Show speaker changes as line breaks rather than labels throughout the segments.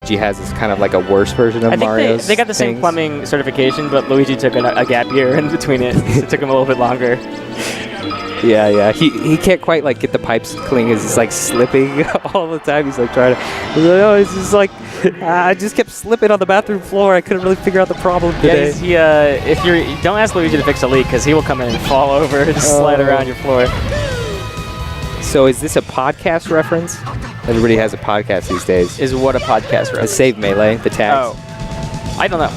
Luigi has is kind of like a worse version of Mario's.
They got the same plumbing certification, but Luigi took a gap year in between it. It took him a little bit longer.
Yeah. He can't quite like get the pipes clean because he's like slipping all the time. He's like trying to. He's like, oh, it's just like I just kept slipping on the bathroom floor. I couldn't really figure out the problem today.
Yeah, if you don't ask Luigi to fix a leak because he will come in and fall over and just slide around your floor.
So is this a podcast reference? Everybody has a podcast these days.
Is what a podcast reference?
Save Melee, the tags.
Oh, I don't know.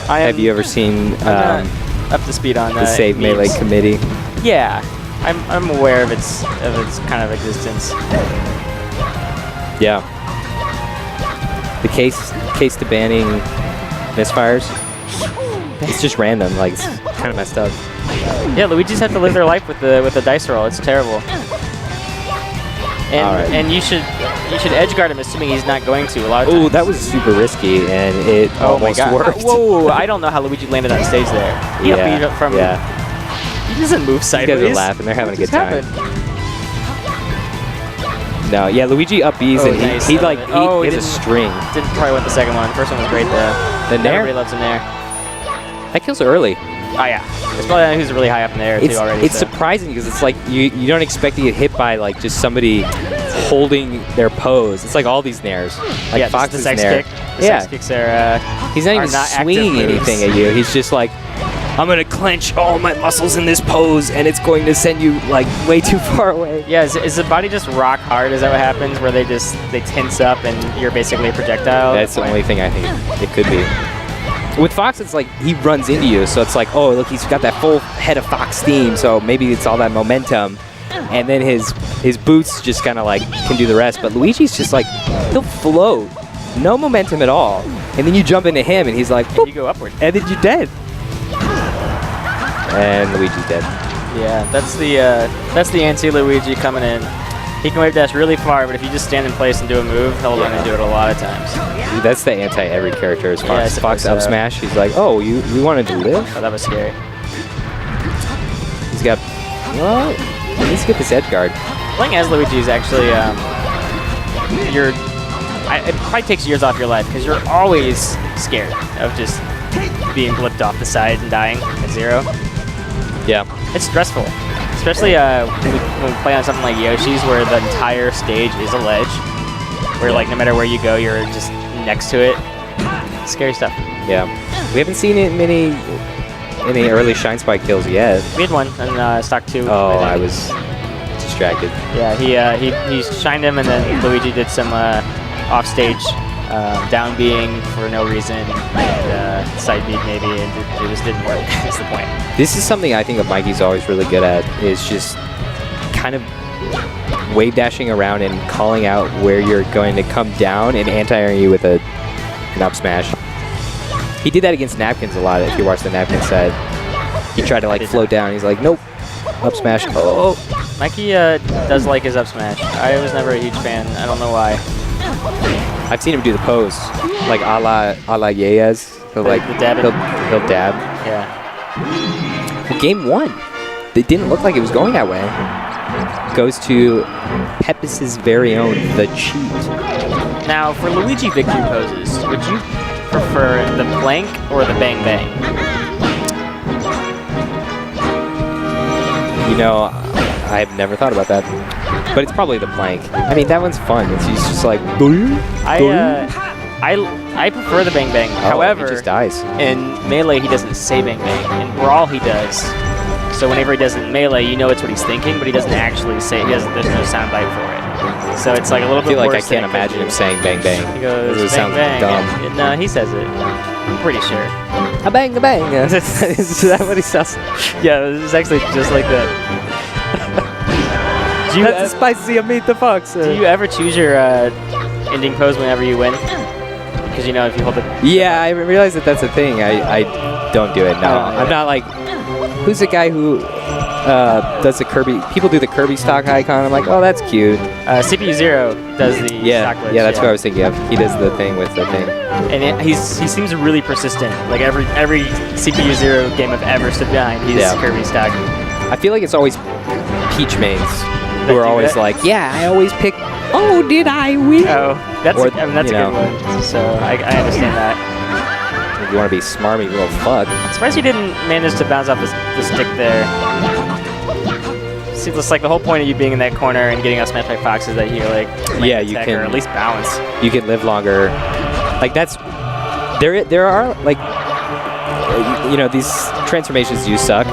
Have you ever seen
up to speed on
the Save
memes.
Melee committee?
Yeah, I'm aware of its kind of existence.
Yeah. The case to banning misfires. It's just random. Like it's kind of messed up.
Yeah, Luigi's have to live their life with the dice roll. It's terrible. And you should edgeguard him, assuming he's not going to. A lot of times.
Ooh, that was super risky, and it almost worked.
Whoa! I don't know how Luigi landed on stage there. He beat up from.
Yeah.
He doesn't move sideways.
You guys are laughing. They're having a good time. No, yeah, Luigi up B's and
nice.
he has a string.
Didn't probably want the second one. First one was great though.
The Nair?
Everybody loves a Nair.
That kills early.
Oh yeah, it's probably who's really high up in the air too already.
It's surprising because it's like you don't expect to get hit by like just somebody holding their pose. It's like all these Nairs. Like
yeah,
Fox's
the sex
Nair.
kick. The sex kicks are.
He's not even swinging anything at you. He's just like, I'm gonna clench all my muscles in this pose, and it's going to send you like way too far away.
Yeah, is the body just rock hard? Is that what happens? Where they tense up and you're basically a projectile?
That's the only thing I think it could be. With Fox, it's like he runs into you, so it's like, oh, look, he's got that full head of Fox steam, so maybe it's all that momentum. And then his boots just kind of like can do the rest. But Luigi's just like, he'll float. No momentum at all. And then you jump into him, and he's like, boop,
you go upward.
And then you're dead. And Luigi's dead.
Yeah, that's the anti-Luigi coming in. He can wave dash really far, but if you just stand in place and do a move, he'll run into it a lot of times.
Dude, that's the anti-every character is Fox.
Yeah,
Fox up smash. He's like, oh, you wanted to live?
Oh, that was scary.
He's got, well, he needs to get this edge guard.
Playing as Luigi is actually, it probably takes years off your life because you're always scared of just being blipped off the side and dying at zero.
Yeah.
It's stressful. Especially when we play on something like Yoshi's where the entire stage is a ledge. Where like no matter where you go, you're just next to it. Scary stuff.
Yeah. We haven't seen any early Shine Spike kills yet.
We had one in Stock 2.
Oh, I was distracted.
Yeah, he shined him and then Luigi did some offstage down being for no reason and side beat maybe, and it just didn't work. That's the point.
This is something I think that Mikey's always really good at, is just kind of wave dashing around and calling out where you're going to come down and anti-airing you with an up smash. He did that against Napkins a lot. If you watch the Napkin set, he tried to like float down. He's like, nope, up smash. Oh,
Mikey does like his up smash. I was never a huge fan. I don't know why.
I've seen him do the pose, like a la Yeyes. He'll like he'll dab.
Yeah.
Well, game 1, it didn't look like it was going that way. Goes to PEPIS' very own The Cheat.
Now, for Luigi victory poses, would you prefer the blank or the bang bang?
You know, I've never thought about that, but it's probably the blank. I mean, that one's fun. He's just like,
I prefer the bang bang. However,
he just dies.
In Melee, he doesn't say bang bang. In Brawl, he does. So whenever he does it in Melee, you know it's what he's thinking, but he doesn't actually say. There's no soundbite for it. So it's like a little bit.
I feel like I
worse
can't imagine him saying bang bang.
He goes
it
bang
sounds
bang.
dumb.
No, he says it. I'm pretty sure.
A bang a bang. Is that what he says?
Yeah, it's actually just like that.
That's spicy meat the fox.
Do you ever choose your ending pose whenever you win? Because you know if you hold it.
Yeah, I realize that that's a thing. I don't do it. No, I'm not like. Who's the guy who does the Kirby? People do the Kirby stock icon. I'm like, oh, that's cute.
CPU Zero does the stock glitch.
Yeah, that's what I was thinking of. He does the thing with the thing.
And he seems really persistent. Like every CPU Zero game I've ever stood behind, he's Kirby stock.
I feel like it's always Peach mains who are always like, yeah, I always pick. Oh, did I win?
Oh. That's,
Or,
I mean, that's a
you
good one. So I understand that.
If you want to be smarmy little fuck.
I'm surprised he didn't manage to bounce off the stick there. See, it's like the whole point of you being in that corner and getting out smashed by Fox is that you like
Yeah, you can,
or at least bounce.
You can live longer. Like that's there are like you know, these transformations do suck,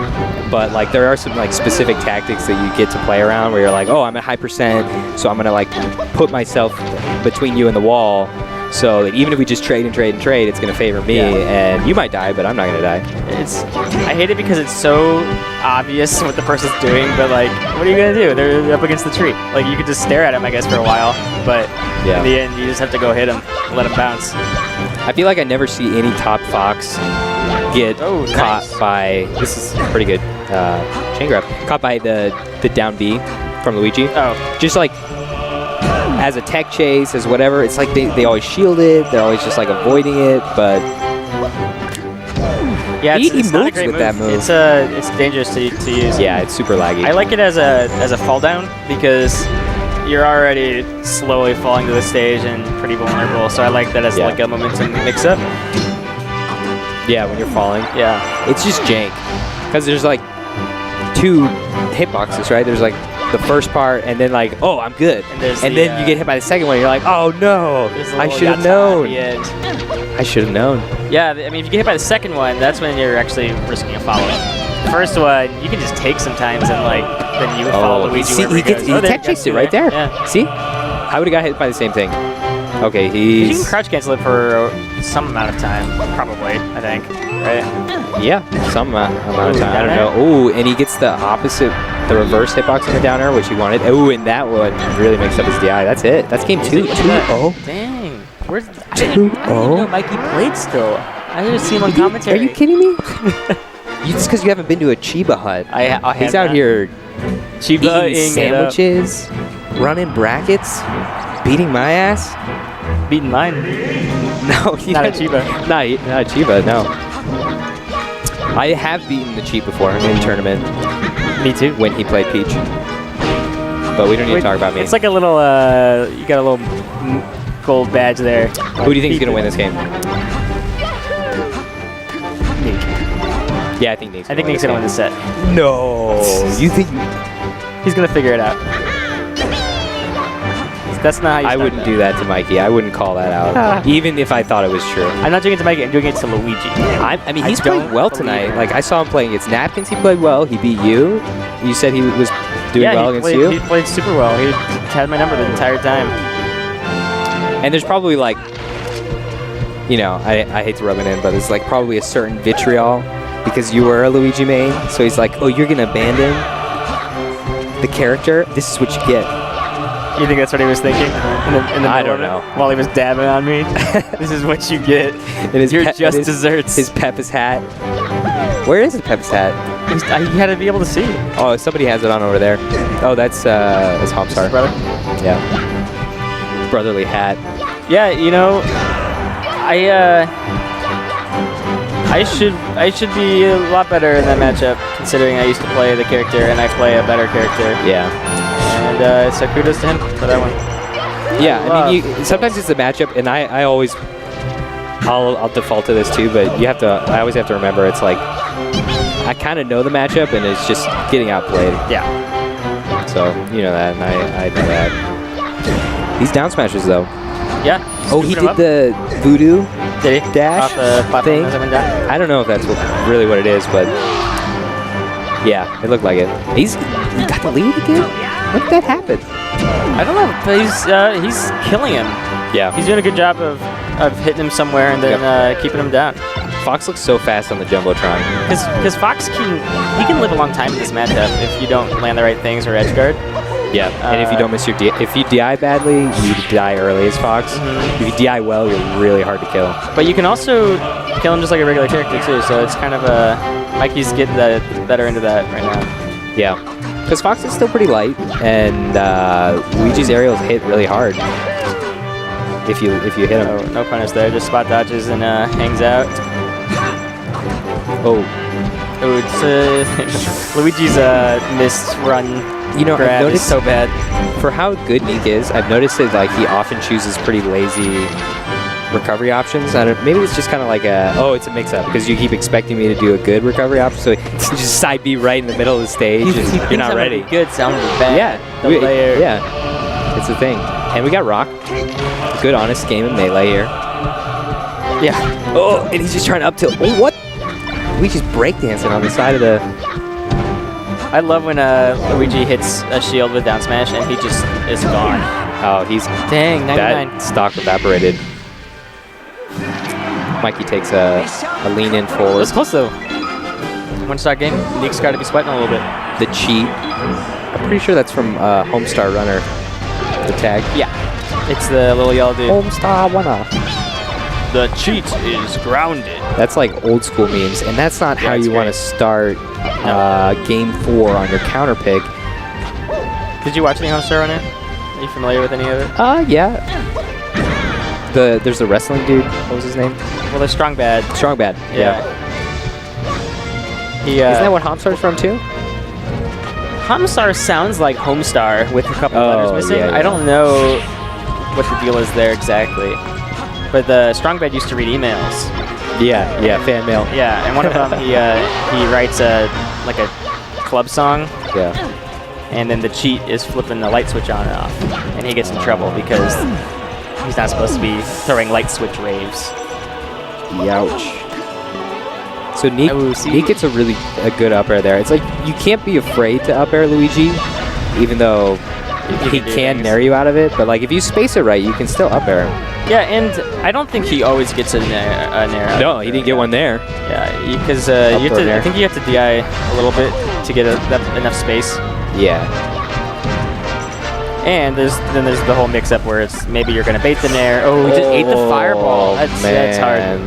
but like there are some like specific tactics that you get to play around where you're like, oh, I'm at high percent, so I'm gonna like put myself between you and the wall, so that even if we just trade and trade and trade, it's gonna favor me, and you might die, but I'm not gonna die.
I hate it because it's so obvious what the person's doing, but like, what are you gonna do? They're up against the tree. Like you could just stare at him, I guess, for a while, but in the end, you just have to go hit him, let him bounce.
I feel like I never see any top Fox get caught by, this is pretty good chain grab, caught by the down B from Luigi.
Oh.
Just like, as a tech chase, as whatever, it's like they always shield it, they're always just like avoiding it, but
yeah,
he
it's not a
moves
great
with that move.
It's dangerous to use.
Yeah, it's super laggy.
I like it as a fall down because you're already slowly falling to the stage and pretty vulnerable, so I like that as like a momentum mix-up.
Yeah, when you're falling.
Yeah.
It's just jank. Because there's like 2 hitboxes, right? There's like the first part and then like, oh, I'm good. And then you get hit by the second one and you're like, oh no, I should have known. I should have known.
Yeah, I mean, if you get hit by the second one, that's when you're actually risking a follow-up. The first one, you can just take sometimes and like, then you follow Luigi wherever he goes.
He tech chased it right there.
Yeah.
See? I would have got hit by the same thing. Okay,
You can crouch cancel it for some amount of time, probably, I think, right?
Yeah, some amount of time. I don't know. Oh, and he gets the opposite, the reverse hitbox on the down air, which he wanted. Oh, and that one really makes up his DI. That's it. That's game 2. 2-0.
Dang. Where's 2-0? I didn't know Mikey played still. I just see him on commentary.
Are you kidding me? It's because you haven't been to a Chiba hut. He's out here eating sandwiches, running brackets, beating my ass.
Beating mine.
No,
not a Chiba.
Not a Chiba, no. I have beaten the Cheat before in tournament.
Me too.
When he played Peach. But we don't need to talk about me.
It's like a little, you got a little gold badge there.
Who do you think is going to win this game?
Neek.
Yeah, I think Neek's going
to win this set.
No. You think?
He's going to figure it out. That's not how you
I wouldn't do that to Mikey. I wouldn't call that out, even if I thought it was true.
I'm not doing it to Mikey. I'm doing it to Luigi.
I mean, he's played well tonight. Like, I saw him playing against Napkins. He played well. He beat you. You said he was doing well against you.
He played super well. He had my number the entire time.
And there's probably, like, you know, I hate to rub it in, but there's, like, probably a certain vitriol because you were a Luigi main. So he's like, oh, you're going to abandon the character? This is what you get.
You think that's what he was thinking?
I don't know.
While he was dabbing on me? This is what you get. You're just desserts.
His PEPIS hat. Where is his PEPIS hat?
He had to be able to see.
Oh, somebody has it on over there. Oh, that's Hopstar.
Brother?
Yeah. Brotherly hat.
Yeah, you know, I should be a lot better in that matchup, considering I used to play the character and I play a better character.
Yeah.
And so kudos to him for that one.
Yeah, I mean, sometimes it's the matchup, and I'll default to this too, but I always have to remember it's like I kind of know the matchup, and it's just getting outplayed.
Yeah.
So you know that, and I know that. These down smashes though.
Yeah.
Oh, he did the voodoo dash thing. I don't know if that's really what it is, but yeah, it looked like it. He got the lead again. When did that happen?
I don't know, but he's killing him.
Yeah.
He's doing a good job of hitting him somewhere and then keeping him down.
Fox looks so fast on the Jumbotron.
Because Fox can live a long time in this matchup if you don't land the right things or edge guard.
Yeah, and if you don't miss your if you DI badly, you die early as Fox. If you DI well, you're really hard to kill.
But you can also kill him just like a regular character too, so it's kind of Mikey's getting better into that right now.
Yeah. Because Fox is still pretty light, and Luigi's aerials hit really hard. If you hit him.
No punish there, just spot dodges and hangs out.
Oh.
Oh, it's Luigi's missed run
You know, I've
grab is
noticed
so bad.
for how good Neek is, I've noticed that like he often chooses pretty lazy recovery options. I don't, maybe it's just kind of like it's a mix-up because you keep expecting me to do a good recovery option, so you just side B right in the middle of the stage and you're not ready.
Good, sound bad.
Yeah,
the layer.
Yeah, it's the thing. And we got Rock. Good, honest game of melee here. Yeah. Oh, and he's just trying to up tilt. Oh, what? Luigi's breakdancing on the side of the.
I love when Luigi hits a shield with down smash and he just is gone.
Oh, he's
dang 99.
That stock evaporated. Mikey takes a lean in forward.
That's close though. One-star game. Neek's got to be sweating a little bit.
The cheat. I'm pretty sure that's from Homestar Runner. The tag.
Yeah. It's the little yellow dude.
Homestar Runner.
The cheat is grounded.
That's like old school memes, and that's not how you want to start game 4 on your counter pick.
Did you watch any Homestar Runner? Are you familiar with any of it?
Yeah. There's the wrestling dude. What was his name?
Well, there's Strong Bad.
Strong Bad. Yeah.
Isn't
that what Homestar's from too?
Homestar sounds like Homestar with a couple letters missing.
Yeah.
I don't know what the deal is there exactly. But the Strong Bad used to read emails.
Yeah, fan mail.
Yeah, and one of them he writes a club song.
Yeah.
And then the cheat is flipping the light switch on and off, and he gets in trouble because he's not supposed to be throwing light switch waves.
Youch. So Neek gets a good up air there. It's like you can't be afraid to up air Luigi, even though he can nair you out of it. But like if you space it right, you can still up air him.
Yeah, and I don't think he always gets a nair.
No, he didn't get one there.
Yeah, because I think you have to DI a little bit to get enough space.
Yeah.
And then there's the whole mix-up where it's maybe you're gonna bait the nair. Oh, he just ate the fireball. That's hard.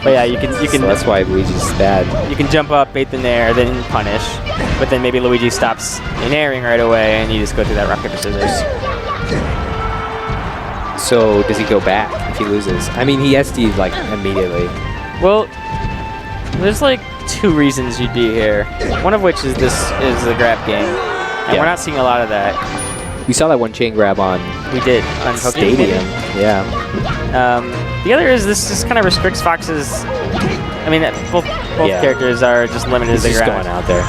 But yeah, you can.
So that's why Luigi's bad.
You can jump up, bait the nair, then punish. But then maybe Luigi stops nairing right away, and you just go through that rock paper scissors.
So does he go back if he loses? I mean, he SD'd like immediately.
Well, there's like 2 reasons you'd be here. One of which is this is the grab game, and we're not seeing a lot of that.
We saw that one chain grab on.
We did on
Stadium. Yeah.
The other is this just kind of restricts Fox's. I mean, both characters are just limited to the ground.
Just going out there.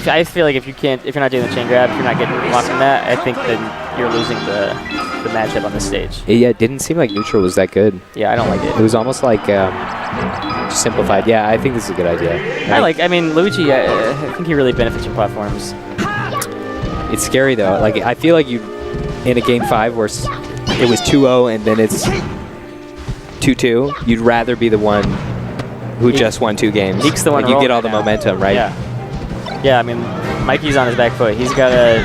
I feel like if you're not doing the chain grab, if you're not getting lost in that, I think then you're losing the matchup on the stage.
Yeah, it didn't seem like neutral was that good.
Yeah, I don't like it.
It was almost like simplified. Yeah, I think this is a good idea.
I mean, Luigi, I think he really benefits from platforms.
It's scary though. Like I feel like you, in a game 5 where it was 2-0 and then it's 2-2, you'd rather be the one who just won 2 games.
Neek's the one.
Like you get all the momentum, right?
Yeah. Yeah. I mean, Mikey's on his back foot. He's got to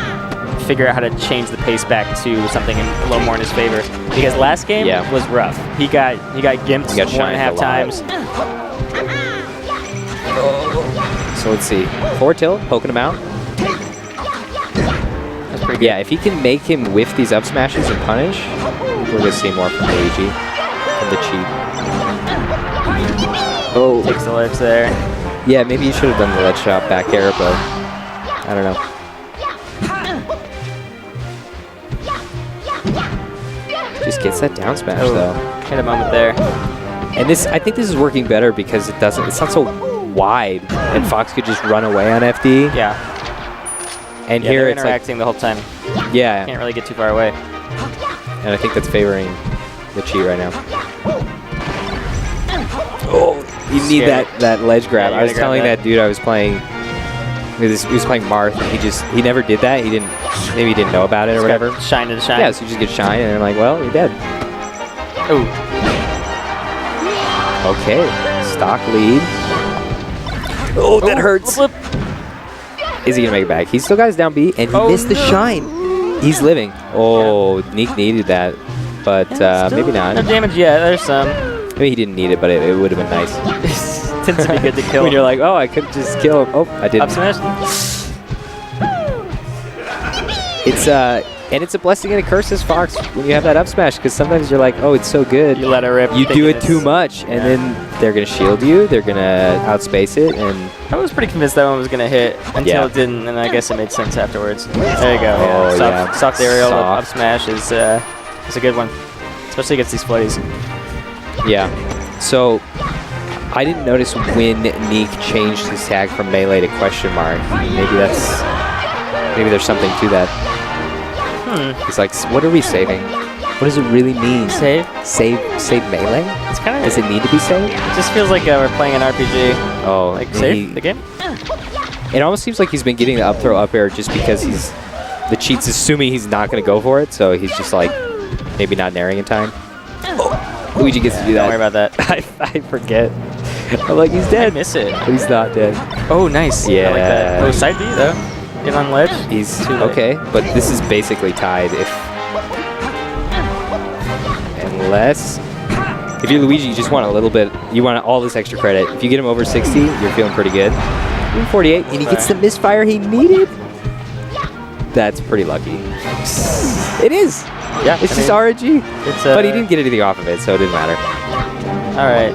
figure out how to change the pace back to something a little more in his favor. Because last game was rough. He got gimped 1.5 times.
So let's see. Forward tilt, poking him out. Yeah, if he can make him whiff these up smashes and punish, we're going to see more from Luigi from the cheat. Oh.
Takes the ledge there.
Yeah, maybe you should have done the ledge shot back air, but I don't know. Just gets that down smash though.
Hit a moment there.
And I think this is working better because it's not so wide, and Fox could just run away on FD.
Yeah.
And here it's
interacting the whole time.
Yeah.
Can't really get too far away.
And I think that's favoring the cheat right now. Oh, you need that ledge grab. I was telling that dude I was playing. He was playing Marth, and he never did that. Maybe he didn't know about it or whatever.
Shine to the shine.
Yeah, so you just get shine, and I'm like, well, you're dead.
Oh.
Okay, stock lead. Oh, that hurts.
Flip.
Is he gonna make it back? He still got his down B, and he missed the shine. He's living. Oh, Neek needed that, but maybe not.
No damage yet. There's some.
Maybe he didn't need it, but it would have been nice.
Tends to be good to kill.
When you're like, oh, I could just kill him. Oh, I didn't.
Up smash.
It's And it's a blessing and a curse as Fox when you have that up smash, because sometimes you're like, oh, it's so good.
You let it rip.
You do it too much, and then they're going to shield you. They're going to outspace it. And
I was pretty convinced that one was going to hit until it didn't, and I guess it made sense afterwards. There you go.
Oh,
Soft aerial up smash is a good one, especially against these floaties.
Yeah. So I didn't notice when Neek changed his tag from melee to question mark. Maybe there's something to that. He's like, what are we saving? What does it really mean?
Save
melee?
It's kind of.
Does it need to be saved?
It just feels like we're playing an RPG.
Oh,
like save the game.
It almost seems like he's been getting the up throw up air just because the cheat's assuming he's not going to go for it, so he's just like maybe not nairing in time. Oh, Luigi gets to do that.
Don't worry about that.
I forget. I'm like, he's dead.
I miss it.
But he's not dead.
Oh, nice.
Yeah.
I like that. Oh, side B though. Get on ledge.
He's okay, but this is basically tied. If you're Luigi, you just want a little bit. You want all this extra credit. If you get him over 60, you're feeling pretty good. 48, and he gets the misfire he needed. That's pretty lucky. It is.
Yeah,
it's just RNG. But he didn't get anything off of it, so it didn't matter.
All right,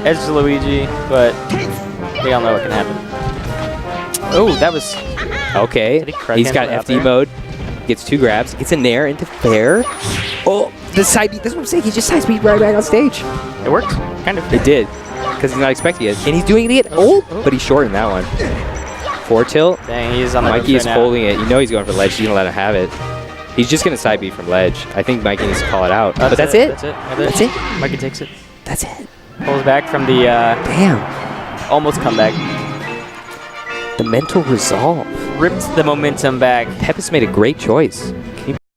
edge to Luigi, but we all know what can happen. Oh, that was.
Okay, he's got FD mode, gets 2 grabs, gets a nair into fair. Oh, the side beat, that's what I'm saying, he just side speed right back on stage.
It worked, kind of.
It did, because he's not expecting it. And he's doing it again, but he's short in that one. 4 tilt,
dang, he's on the
Mikey is holding it, you know he's going for ledge, he's going to let him have it. He's just going to side beat from ledge. I think Mikey needs to call it out. But that's it.
That's it. Mikey takes it.
That's it.
Pulls back from the
damn.
Almost comeback.
The mental resolve.
Ripped the momentum back.
PEPIS made a great choice. Can you